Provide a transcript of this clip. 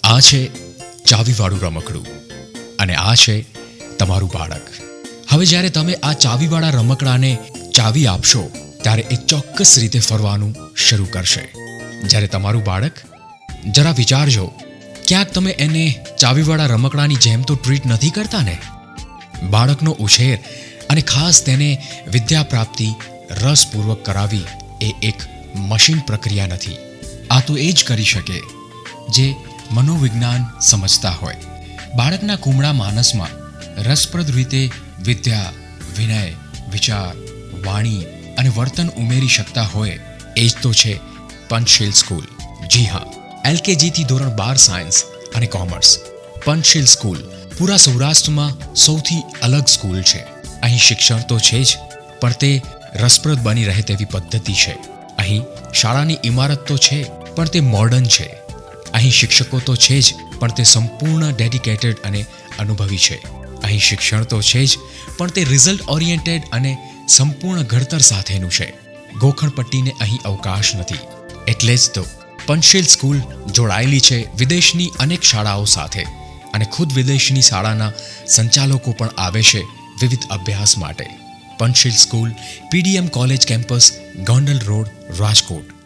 આ છે ચાવીવાળું રમકડું અને આ છે તમારું બાળક. હવે જ્યારે તમે આ ચાવીવાળા રમકડાને ચાવી આપશો ત્યારે એ ચોક્કસ રીતે ફરવાનું શરૂ કરશે. જ્યારે તમારું બાળક, જરા વિચારજો, ક્યાંક તમે એને ચાવીવાળા રમકડાની જેમ તો ટ્રીટ નથી કરતા ને? બાળકનો ઉછેર અને ખાસ તેને વિદ્યા પ્રાપ્તિ રસપૂર્વક કરાવી એ એક મશીન પ્રક્રિયા નથી. આ તો એ જ કરી શકે જે મનોવિજ્ઞાન સમજતા હોય. બાળકના કુમળા માનસમાં રસપ્રદ રીતે વિદ્યા, વિનય, વિચાર, વાણી અને વર્તન ઉમેરી શકતા હોય એ જ તો છે પંચશીલ સ્કૂલ. જી હા, LKGથી ધોરણ 12 સાયન્સ અને કોમર્સ. પંચશીલ સ્કૂલ પૂરા સૌરાષ્ટ્રમાં સૌથી અલગ સ્કૂલ છે. અહીં શિક્ષણ તો છે જ, પણ તે રસપ્રદ બની રહે તેવી પદ્ધતિ છે. અહીં શાળાની ઇમારત તો છે, પણ તે મોડર્ન છે. અહીં શિક્ષકો તો છે જ, પણ તે સંપૂર્ણ ડેડિકેટેડ અને અનુભવી છે. અહીં શિક્ષણ તો છે જ, પણ તે રિઝલ્ટ ઓરિએન્ટેડ અને સંપૂર્ણ ઘડતર સાથેનું છે. ગોખણપટ્ટીને અહીં અવકાશ નથી. એટલે જ તો પંચશીલ સ્કૂલ જોડાયેલી છે વિદેશની અનેક શાળાઓ સાથે, અને ખુદ વિદેશની શાળાના સંચાલકો પણ આવે છે વિવિધ અભ્યાસ માટે. પંચશીલ school PDM college campus, Gondal road, Rajkot.